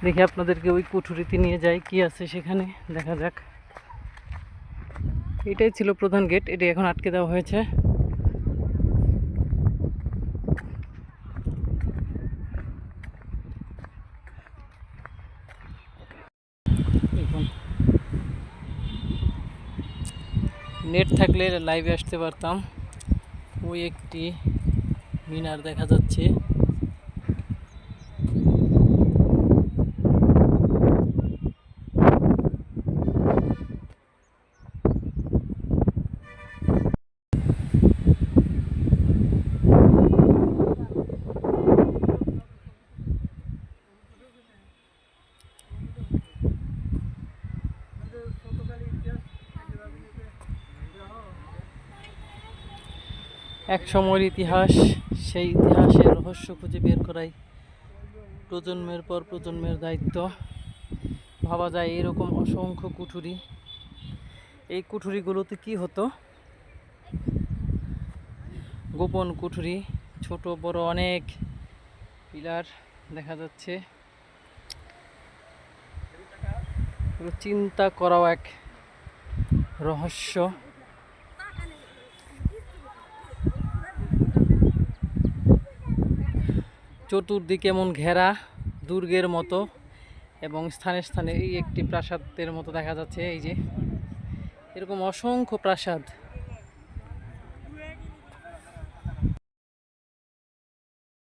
দেখি আপনাদেরকে ওই কুঠুরিতে নিয়ে যাই, কি আছে সেখানে দেখা যাক। এটাই ছিল প্রধান গেট, এটি এখন আটকে দেওয়া হয়েছে। নেট থাকলে লাইভে আসতে পারতাম। ওই একটি মিনার দেখা যাচ্ছে। এক সময়ের ইতিহাস, সেই ইতিহাসের রহস্য খুঁজে বের করাই প্রজন্মের পর প্রজন্মের দায়িত্ব। ভাবা যায় এরকম অসংখ্য কুঠুরি, এই কুঠুরিগুলোতে কি হতো? গোপন কুঠুরি, ছোট বড় অনেক পিলার দেখা যাচ্ছে। চিন্তা করাও এক রহস্য। চতুর্দিকে এমন ঘেরা দুর্গের মতো, এবং স্থানে স্থানে এই একটি প্রাসাদের মতো দেখা যাচ্ছে। এই যে এরকম অসংখ্য প্রাসাদ।